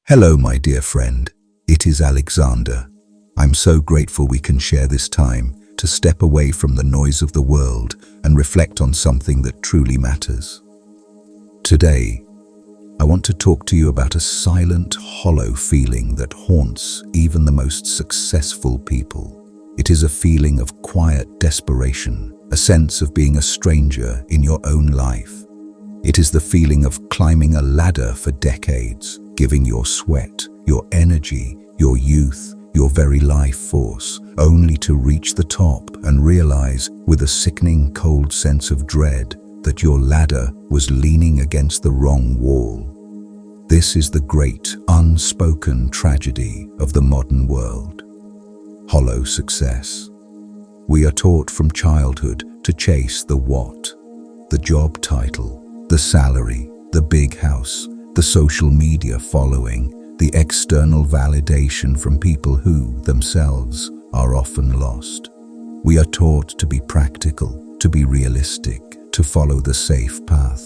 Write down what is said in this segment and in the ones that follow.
Hello, my dear friend. It is Alexander. I'm so grateful we can share this time to step away from the noise of the world and reflect on something that truly matters. Today, I want to talk to you about a silent, hollow feeling that haunts even the most successful people. It is a feeling of quiet desperation, a sense of being a stranger in your own life. It is the feeling of climbing a ladder for decades, giving your sweat, your energy, your youth, your very life force, only to reach the top and realize with a sickening cold sense of dread that your ladder was leaning against the wrong wall. This is the great, unspoken tragedy of the modern world. Hollow success. We are taught from childhood to chase the what, the job title, the salary, the big house, the social media following, the external validation from people who, themselves, are often lost. We are taught to be practical, to be realistic, to follow the safe path.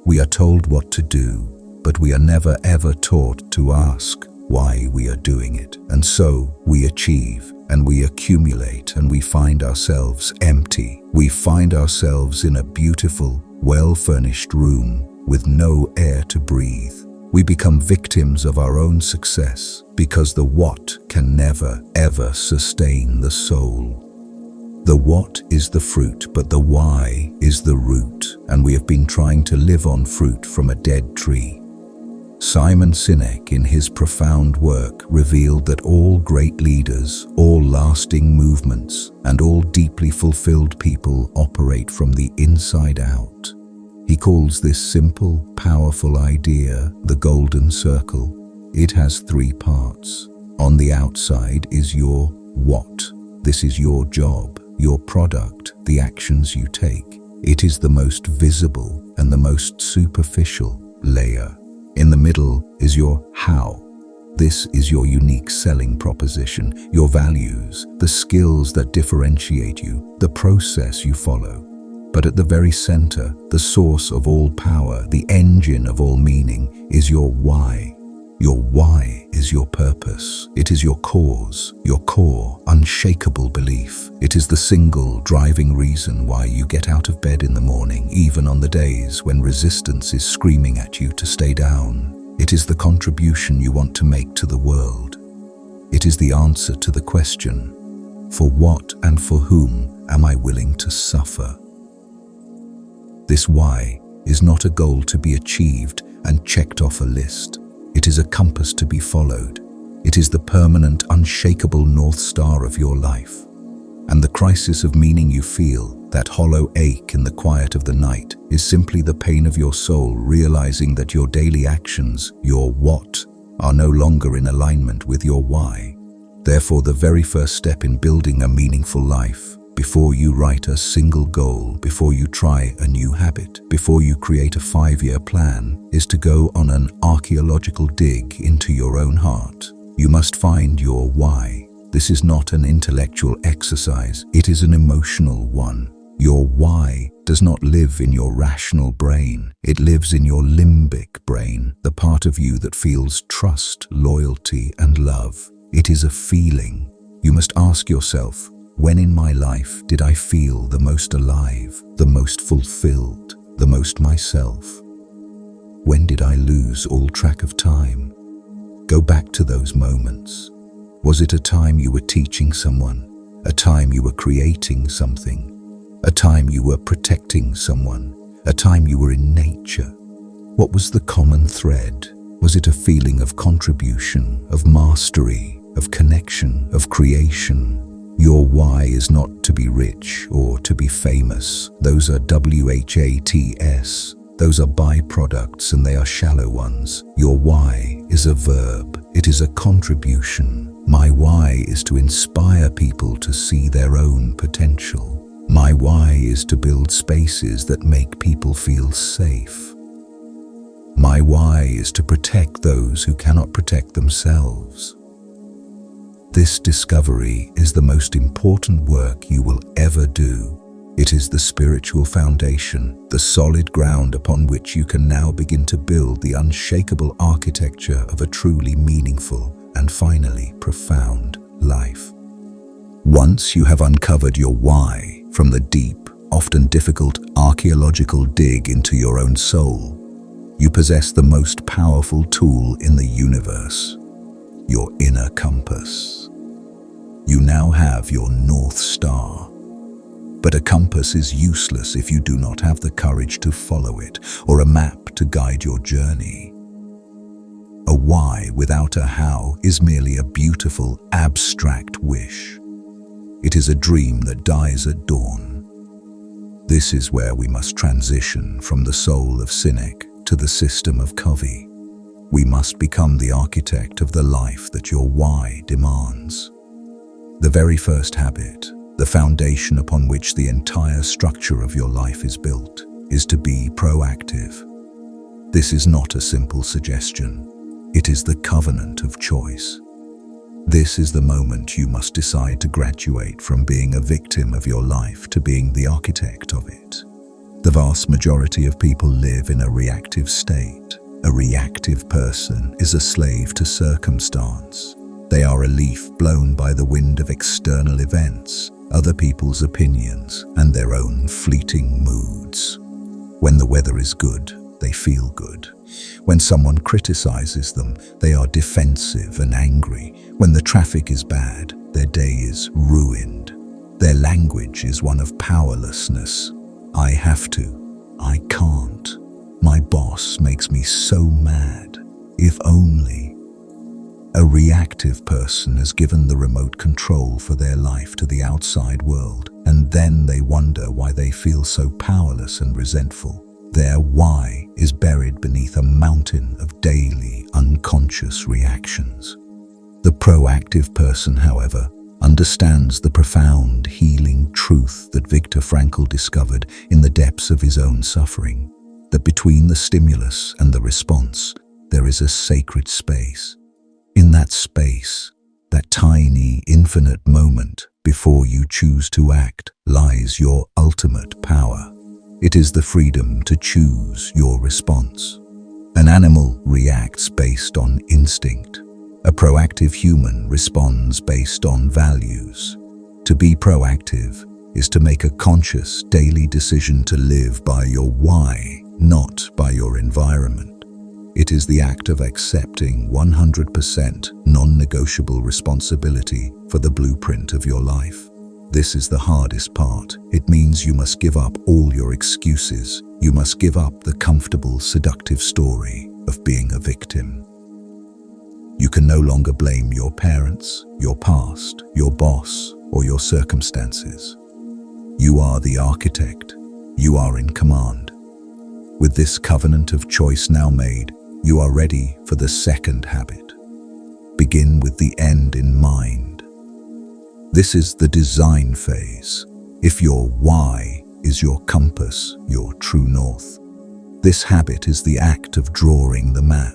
We are told what to do, but we are never ever taught to ask why we are doing it. And so we achieve, and we accumulate, and we find ourselves empty. We find ourselves in a beautiful, well-furnished room with no air to breathe. We become victims of our own success because the what can never, ever sustain the soul. The what is the fruit, but the why is the root, and we have been trying to live on fruit from a dead tree. Simon Sinek, in his profound work, revealed that all great leaders, all lasting movements, and all deeply fulfilled people operate from the inside out. He calls this simple, powerful idea the golden circle. It has three parts. On the outside is your what. This is your job, your product, the actions you take. It is the most visible and the most superficial layer. In the middle is your how. This is your unique selling proposition, your values, the skills that differentiate you, the process you follow. But at the very center, the source of all power, the engine of all meaning, is your why. Your why is your purpose. It is your cause, your core, unshakable belief. It is the single driving reason why you get out of bed in the morning, even on the days when resistance is screaming at you to stay down. It is the contribution you want to make to the world. It is the answer to the question, for what and for whom am I willing to suffer? This why is not a goal to be achieved and checked off a list. It is a compass to be followed. It is the permanent, unshakable North Star of your life. And the crisis of meaning you feel, that hollow ache in the quiet of the night, is simply the pain of your soul realizing that your daily actions, your what, are no longer in alignment with your why. Therefore, the very first step in building a meaningful life, before you write a single goal, before you try a new habit, before you create a 5-year plan, is to go on an archaeological dig into your own heart. You must find your why. This is not an intellectual exercise, it is an emotional one. Your why does not live in your rational brain, it lives in your limbic brain, the part of you that feels trust, loyalty, and love. It is a feeling. You must ask yourself, when in my life did I feel the most alive, the most fulfilled, the most myself? When did I lose all track of time? Go back to those moments. Was it a time you were teaching someone? A time you were creating something? A time you were protecting someone? A time you were in nature? What was the common thread? Was it a feeling of contribution, of mastery, of connection, of creation? Your why is not to be rich or to be famous. Those are WHATS. Those are byproducts and they are shallow ones. Your why is a verb. It is a contribution. My why is to inspire people to see their own potential. My why is to build spaces that make people feel safe. My why is to protect those who cannot protect themselves. This discovery is the most important work you will ever do. It is the spiritual foundation, the solid ground upon which you can now begin to build the unshakable architecture of a truly meaningful and finally profound life. Once you have uncovered your why from the deep, often difficult archaeological dig into your own soul, you possess the most powerful tool in the universe, your inner compass. You now have your North Star. But a compass is useless if you do not have the courage to follow it, or a map to guide your journey. A why without a how is merely a beautiful, abstract wish. It is a dream that dies at dawn. This is where we must transition from the soul of cynic to the system of Covey. We must become the architect of the life that your why demands. The very first habit, the foundation upon which the entire structure of your life is built, is to be proactive. This is not a simple suggestion. It is the covenant of choice. This is the moment you must decide to graduate from being a victim of your life to being the architect of it. The vast majority of people live in a reactive state. A reactive person is a slave to circumstance. They are a leaf blown by the wind of external events, other people's opinions, and their own fleeting moods. When the weather is good, they feel good. When someone criticizes them, they are defensive and angry. When the traffic is bad, their day is ruined. Their language is one of powerlessness. I have to. I can't. My boss makes me so mad. If only. A reactive person has given the remote control for their life to the outside world, and then they wonder why they feel so powerless and resentful. Their why is buried beneath a mountain of daily, unconscious reactions. The proactive person, however, understands the profound, healing truth that Viktor Frankl discovered in the depths of his own suffering, that between the stimulus and the response, there is a sacred space. In that space, that tiny, infinite moment before you choose to act, lies your ultimate power. It is the freedom to choose your response. An animal reacts based on instinct. A proactive human responds based on values. To be proactive is to make a conscious daily decision to live by your why, not by your environment. It is the act of accepting 100% non-negotiable responsibility for the blueprint of your life. This is the hardest part. It means you must give up all your excuses. You must give up the comfortable, seductive story of being a victim. You can no longer blame your parents, your past, your boss, or your circumstances. You are the architect. You are in command. With this covenant of choice now made, you are ready for the second habit. Begin with the end in mind. This is the design phase. If your why is your compass, your true north, this habit is the act of drawing the map.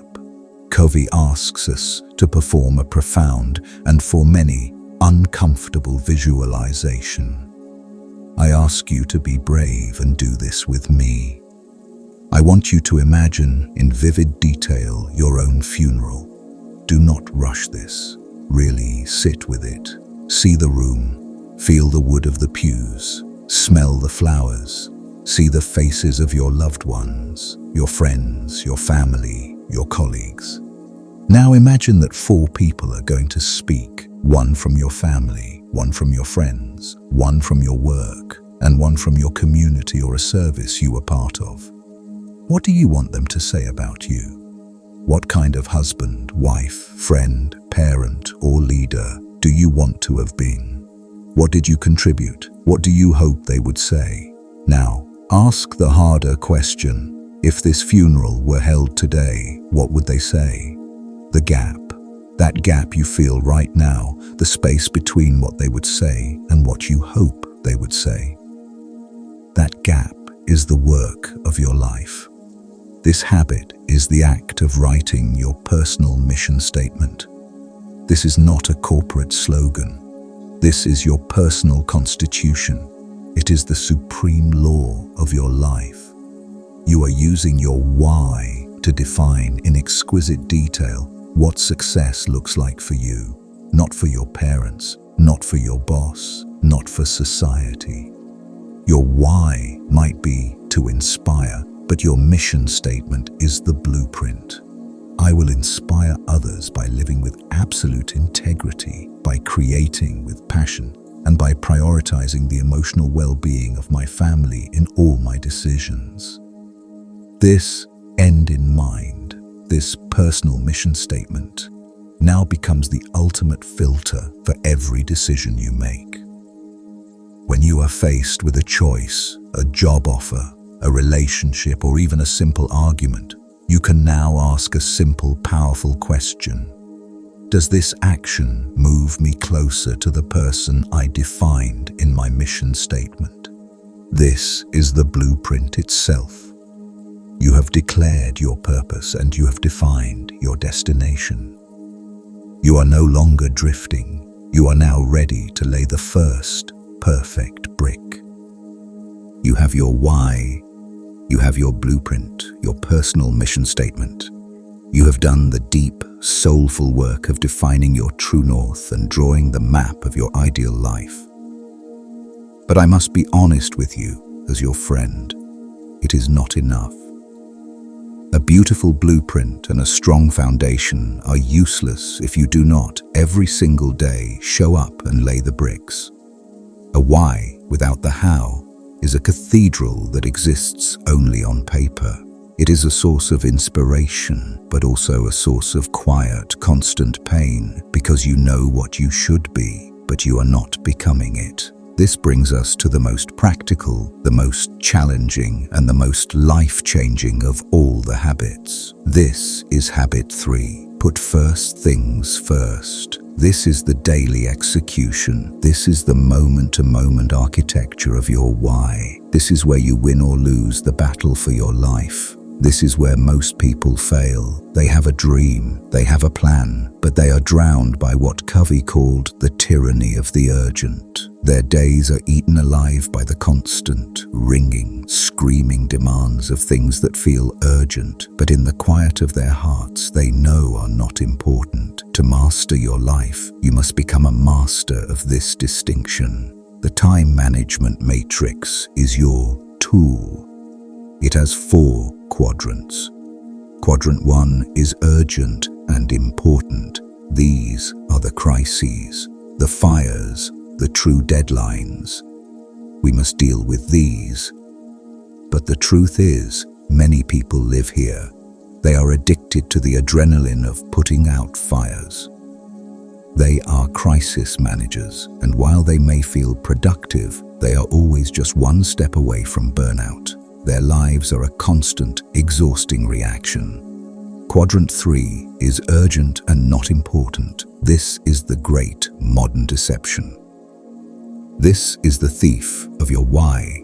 Covey asks us to perform a profound and, for many, uncomfortable visualization. I ask you to be brave and do this with me. I want you to imagine in vivid detail your own funeral. Do not rush this. Really sit with it. See the room. Feel the wood of the pews. Smell the flowers. See the faces of your loved ones, your friends, your family, your colleagues. Now imagine that 4 people are going to speak. 1 from your family, 1 from your friends, 1 from your work, and 1 from your community or a service you were part of. What do you want them to say about you? What kind of husband, wife, friend, parent, or leader do you want to have been? What did you contribute? What do you hope they would say? Now, ask the harder question. If this funeral were held today, what would they say? The gap. That gap you feel right now, the space between what they would say and what you hope they would say. That gap is the work of your life. This habit is the act of writing your personal mission statement. This is not a corporate slogan. This is your personal constitution. It is the supreme law of your life. You are using your why to define in exquisite detail what success looks like for you, not for your parents, not for your boss, not for society. Your why might be to inspire, but your mission statement is the blueprint. I will inspire others by living with absolute integrity, by creating with passion, and by prioritizing the emotional well-being of my family in all my decisions. This end in mind, this personal mission statement, now becomes the ultimate filter for every decision you make. When you are faced with a choice, a job offer, a relationship, or even a simple argument, you can now ask a simple, powerful question. Does this action move me closer to the person I defined in my mission statement? This is the blueprint itself. You have declared your purpose and you have defined your destination. You are no longer drifting. You are now ready to lay the first perfect brick. You have your why. You have your blueprint, your personal mission statement. You have done the deep, soulful work of defining your true north and drawing the map of your ideal life. But I must be honest with you, as your friend, it is not enough. A beautiful blueprint and a strong foundation are useless if you do not, every single day, show up and lay the bricks. A why without the how is a cathedral that exists only on paper. It is a source of inspiration, but also a source of quiet, constant pain, because you know what you should be, but you are not becoming it. This brings us to the most practical, the most challenging, and the most life-changing of all the habits. This is habit 3. Put first things first. This is the daily execution. This is the moment-to-moment architecture of your why. This is where you win or lose the battle for your life. This is where most people fail. They have a dream, they have a plan, but they are drowned by what Covey called the tyranny of the urgent. Their days are eaten alive by the constant, ringing, screaming demands of things that feel urgent, but in the quiet of their hearts they know are not important. To master your life, you must become a master of this distinction. The time management matrix is your tool. It has 4 quadrants. Quadrant 1 is urgent and important. These are the crises, the fires, the true deadlines. We must deal with these. But the truth is, many people live here. They are addicted to the adrenaline of putting out fires. They are crisis managers, and while they may feel productive, they are always just one step away from burnout. Their lives are a constant, exhausting reaction. Quadrant 3 is urgent and not important. This is the great modern deception. This is the thief of your why.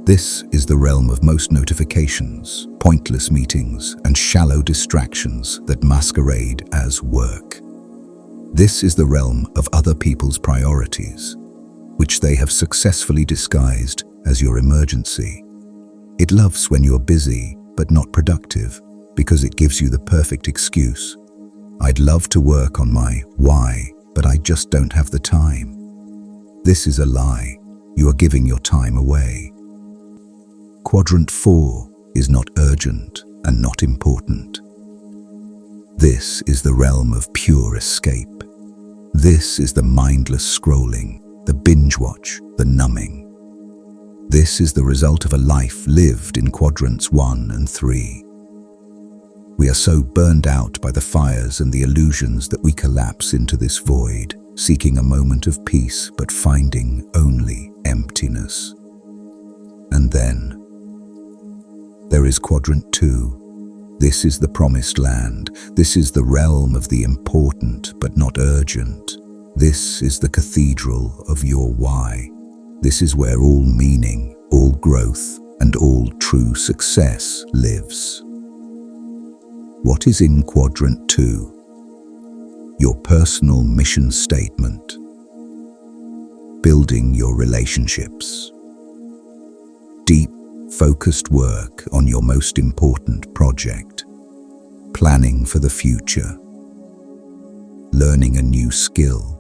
This is the realm of most notifications, pointless meetings, and shallow distractions that masquerade as work. This is the realm of other people's priorities, which they have successfully disguised as your emergency. It loves when you're busy but not productive because it gives you the perfect excuse. I'd love to work on my why, but I just don't have the time. This is a lie. You are giving your time away. Quadrant 4 is not urgent and not important. This is the realm of pure escape. This is the mindless scrolling, the binge watch, the numbing. This is the result of a life lived in quadrants 1 and 3. We are so burned out by the fires and the illusions that we collapse into this void, seeking a moment of peace but finding only emptiness. And then there is quadrant 2. This is the promised land. This is the realm of the important but not urgent. This is the cathedral of your why. This is where all meaning, all growth, and all true success lives. What is in quadrant 2? Your personal mission statement. building your relationships. Deep, focused work on your most important project. Planning for the future. Learning a new skill.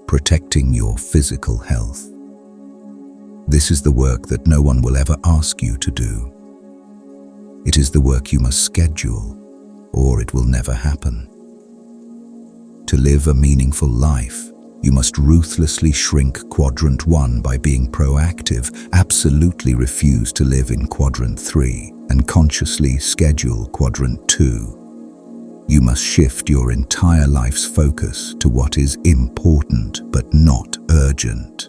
Protecting your physical health. This is the work that no one will ever ask you to do. It is the work you must schedule, or it will never happen. To live a meaningful life, you must ruthlessly shrink Quadrant 1 by being proactive, absolutely refuse to live in Quadrant 3, and consciously schedule Quadrant 2. You must shift your entire life's focus to what is important but not urgent.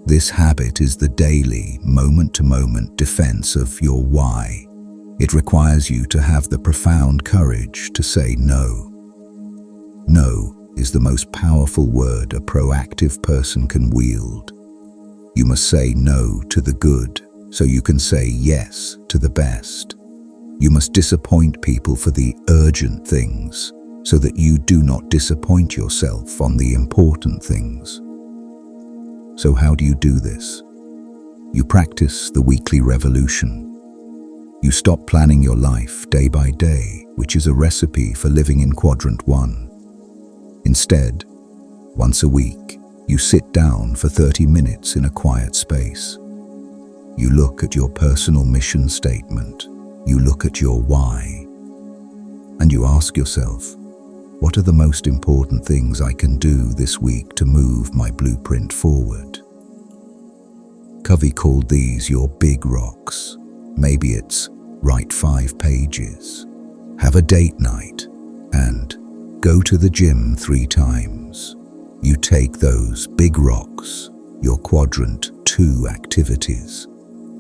This habit is the daily, moment-to-moment defense of your why. It requires you to have the profound courage to say no. No is the most powerful word a proactive person can wield. You must say no to the good, so you can say yes to the best. You must disappoint people for the urgent things, so that you do not disappoint yourself on the important things. So how do you do this? You practice the weekly revolution. You stop planning your life day by day, which is a recipe for living in Quadrant 1. Instead, once a week, you sit down for 30 minutes in a quiet space. You look at your personal mission statement. You look at your why. And you ask yourself, what are the most important things I can do this week to move my blueprint forward? Covey called these your big rocks. Maybe it's write 5 pages, have a date night, and go to the gym 3 times. You take those big rocks, your Quadrant 2 activities,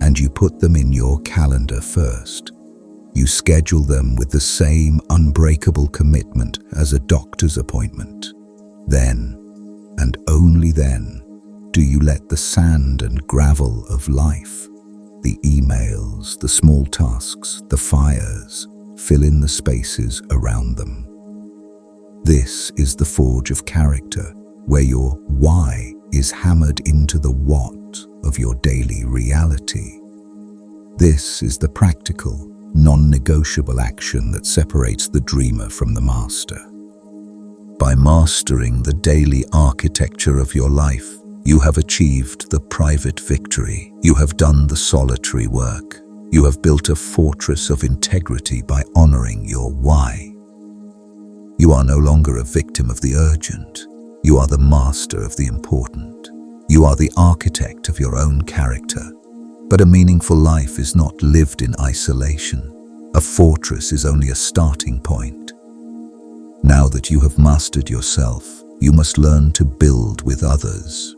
and you put them in your calendar first. You schedule them with the same unbreakable commitment as a doctor's appointment. Then, and only then, do you let the sand and gravel of life, the emails, the small tasks, the fires, fill in the spaces around them. This is the forge of character, where your why is hammered into the what of your daily reality. This is the practical, non-negotiable action that separates the dreamer from the master. By mastering the daily architecture of your life, you have achieved the private victory. You have done the solitary work. You have built a fortress of integrity by honoring your why. You are no longer a victim of the urgent. You are the master of the important. You are the architect of your own character. But a meaningful life is not lived in isolation. A fortress is only a starting point. Now that you have mastered yourself, you must learn to build with others.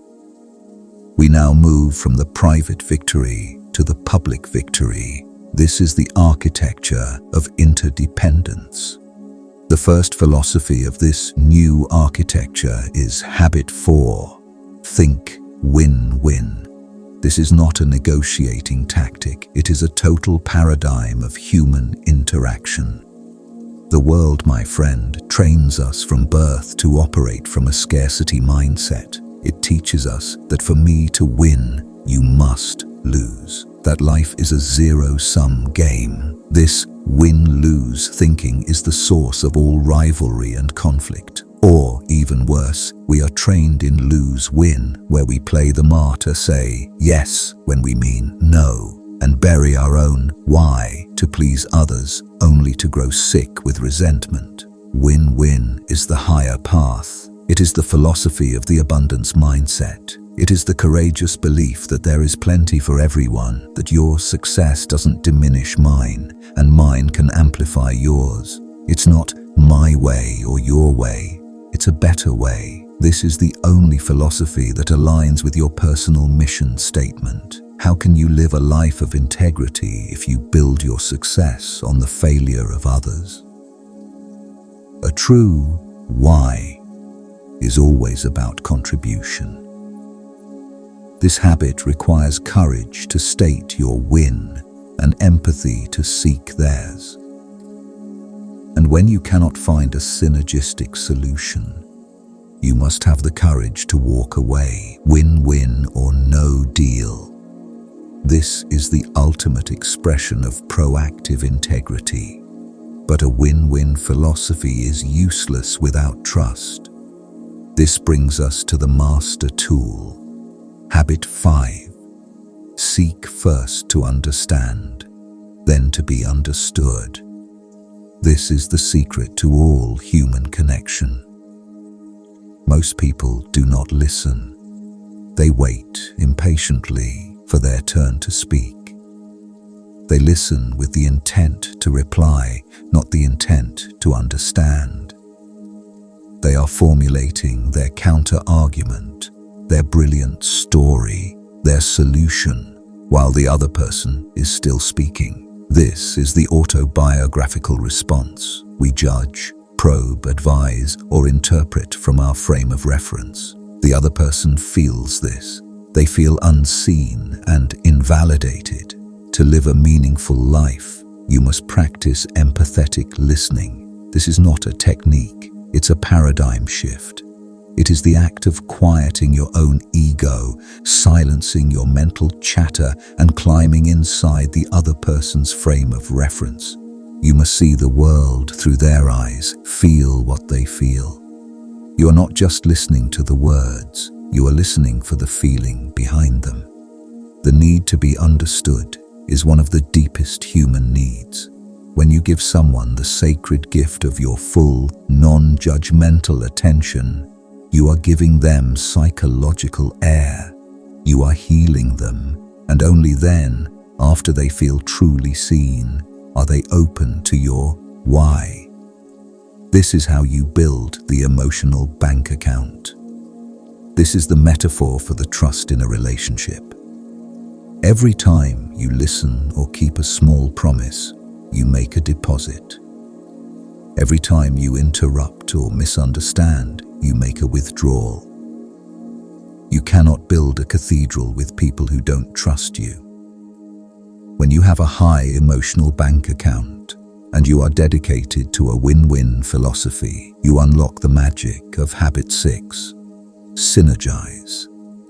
We now move from the private victory to the public victory. This is the architecture of interdependence. The first philosophy of this new architecture is Habit 4. Think win-win. This is not a negotiating tactic. It is a total paradigm of human interaction. The world, my friend, trains us from birth to operate from a scarcity mindset. It teaches us that for me to win, you must lose. That life is a zero-sum game. This win-lose thinking is the source of all rivalry and conflict. Or, even worse, we are trained in lose-win, where we play the martyr, say yes when we mean no, and bury our own why to please others, only to grow sick with resentment. Win-win is the higher path. It is the philosophy of the abundance mindset. It is the courageous belief that there is plenty for everyone, that your success doesn't diminish mine, and mine can amplify yours. It's not my way or your way. It's a better way. This is the only philosophy that aligns with your personal mission statement. How can you live a life of integrity if you build your success on the failure of others? A true why is always about contribution. This habit requires courage to state your win and empathy to seek theirs. And when you cannot find a synergistic solution, You must have the courage to walk away, win-win or no deal. This is the ultimate expression of proactive integrity. But a win-win philosophy is useless without trust. This brings us to the master tool. Habit 5. Seek first to understand, then to be understood. This is the secret to all human connection. Most people do not listen. They wait impatiently for their turn to speak. They listen with the intent to reply, not the intent to understand. They are formulating their counter-argument, their brilliant story, their solution, while the other person is still speaking. This is the autobiographical response. We judge, probe, advise, or interpret from our frame of reference. The other person feels this. They feel unseen and invalidated. To live a meaningful life, you must practice empathetic listening. This is not a technique, it's a paradigm shift. It is the act of quieting your own ego, silencing your mental chatter, and climbing inside the other person's frame of reference. You must see the world through their eyes, feel what they feel. You are not just listening to the words, you are listening for the feeling behind them. The need to be understood is one of the deepest human needs. When you give someone the sacred gift of your full, non-judgmental attention, you are giving them psychological air. You are healing them, and only then, after they feel truly seen, are they open to your why. This is how you build the emotional bank account. This is the metaphor for the trust in a relationship. Every time you listen or keep a small promise, you make a deposit. Every time you interrupt or misunderstand, you make a withdrawal. You cannot build a cathedral with people who don't trust you. When you have a high emotional bank account and you are dedicated to a win-win philosophy, you unlock the magic of habit 6. Synergize.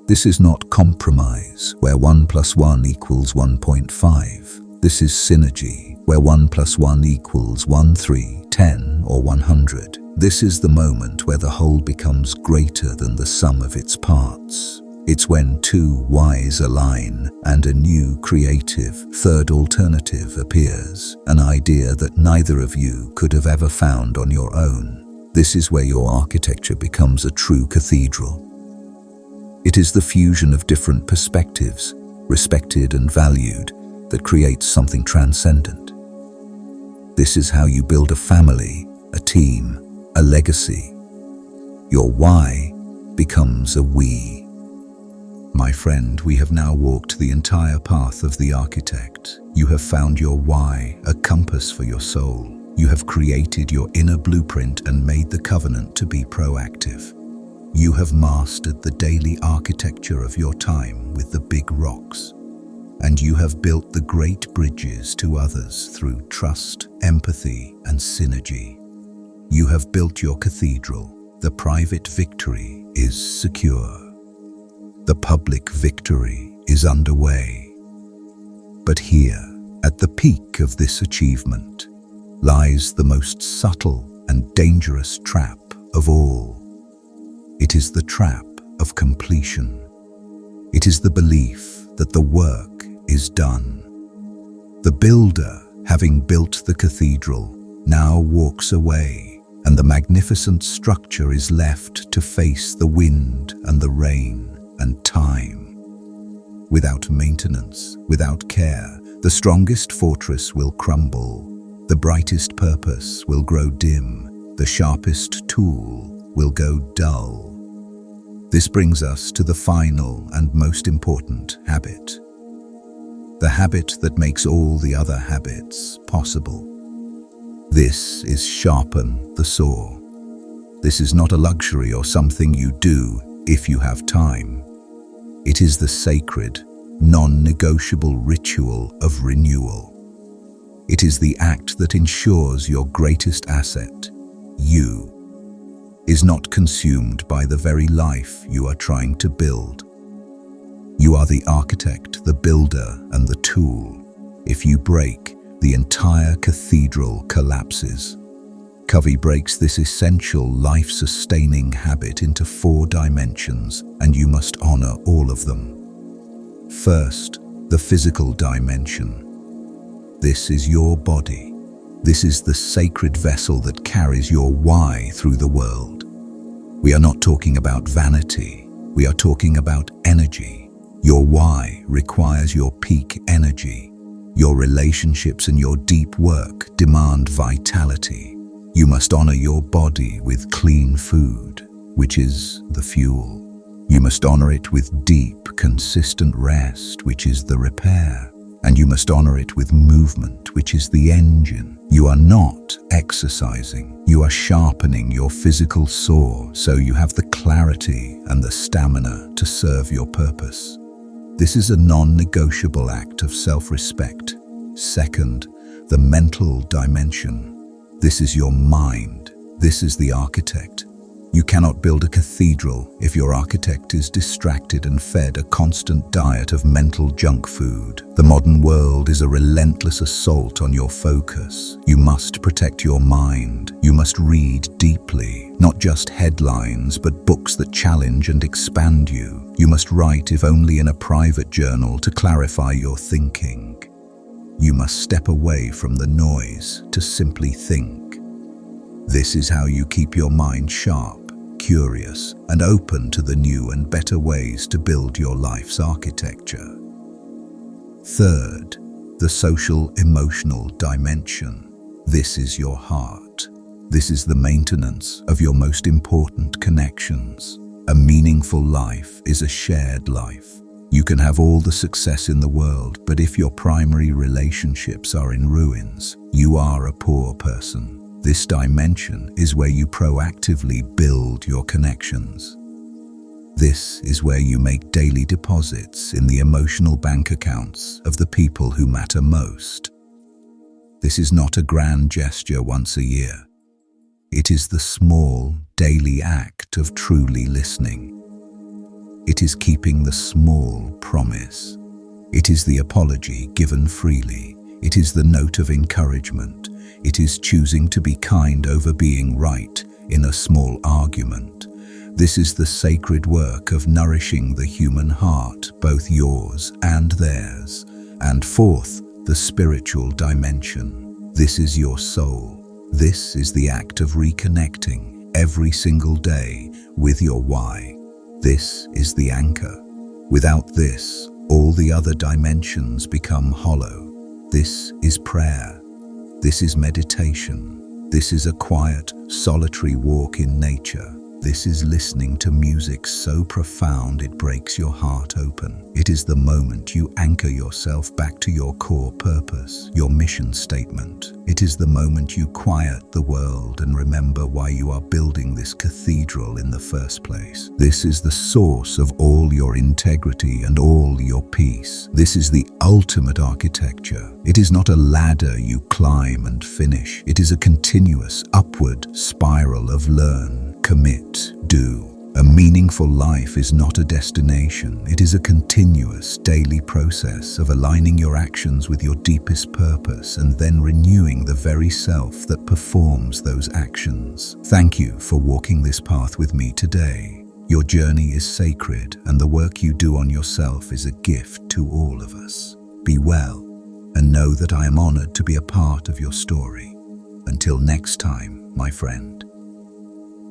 This is not compromise, where 1 + 1 = 1.5. This is synergy, where 1 + 1 = 1, 3, 10, or 100. This is the moment where the whole becomes greater than the sum of its parts. It's when two whys align and a new creative third alternative appears, an idea that neither of you could have ever found on your own. This is where your architecture becomes a true cathedral. It is the fusion of different perspectives, respected and valued, that creates something transcendent. This is how you build a family, a team, a legacy. Your why becomes a we. My friend, we have now walked the entire path of the architect. You have found your why, a compass for your soul. You have created your inner blueprint and made the covenant to be proactive. You have mastered the daily architecture of your time with the big rocks. And you have built the great bridges to others through trust, empathy, and synergy. You have built your cathedral. The private victory is secure. The public victory is underway. But here, at the peak of this achievement, lies the most subtle and dangerous trap of all. It is the trap of completion. It is the belief that the work is done. The builder, having built the cathedral, now walks away, and the magnificent structure is left to face the wind and the rain and time. Without maintenance, without care, the strongest fortress will crumble. The brightest purpose will grow dim. The sharpest tool will go dull. This brings us to the final and most important habit. The habit that makes all the other habits possible. This is sharpen the saw. This is not a luxury or something you do if you have time. It is the sacred, non-negotiable ritual of renewal. It is the act that ensures your greatest asset, you, is not consumed by the very life you are trying to build. You are the architect, the builder, and the tool. If you break, the entire cathedral collapses. Covey breaks this essential life-sustaining habit into 4 dimensions, and you must honor all of them. First, the physical dimension. This is your body. This is the sacred vessel that carries your why through the world. We are not talking about vanity. We are talking about energy. Your why requires your peak energy. Your relationships and your deep work demand vitality. You must honor your body with clean food, which is the fuel. You must honor it with deep, consistent rest, which is the repair. And you must honor it with movement, which is the engine. You are not exercising. You are sharpening your physical saw so you have the clarity and the stamina to serve your purpose. This is a non-negotiable act of self-respect. Second, the mental dimension. This is your mind. This is the architect. You cannot build a cathedral if your architect is distracted and fed a constant diet of mental junk food. The modern world is a relentless assault on your focus. You must protect your mind. You must read deeply, not just headlines, but books that challenge and expand you. You must write, if only in a private journal, to clarify your thinking. You must step away from the noise to simply think. This is how you keep your mind sharp, curious, and open to the new and better ways to build your life's architecture. Third, the social emotional dimension. This is your heart. This is the maintenance of your most important connections. A meaningful life is a shared life. You can have all the success in the world, but if your primary relationships are in ruins, you are a poor person. This dimension is where you proactively build your connections. This is where you make daily deposits in the emotional bank accounts of the people who matter most. This is not a grand gesture once a year. It is the small, daily act of truly listening. It is keeping the small promise. It is the apology given freely. It is the note of encouragement. It is choosing to be kind over being right in a small argument. This is the sacred work of nourishing the human heart, both yours and theirs. And fourth, the spiritual dimension. This is your soul. This is the act of reconnecting every single day with your why. This is the anchor. Without this, all the other dimensions become hollow. This is prayer. This is meditation. This is a quiet, solitary walk in nature. This is listening to music so profound it breaks your heart open. It is the moment you anchor yourself back to your core purpose, your mission statement. It is the moment you quiet the world and remember why you are building this cathedral in the first place. This is the source of all your integrity and all your peace. This is the ultimate architecture. It is not a ladder you climb and finish. It is a continuous upward spiral of learn, commit, do. A meaningful life is not a destination. It is a continuous daily process of aligning your actions with your deepest purpose and then renewing the very self that performs those actions. Thank you for walking this path with me today. Your journey is sacred, and the work you do on yourself is a gift to all of us. Be well, and know that I am honored to be a part of your story. Until next time, my friend.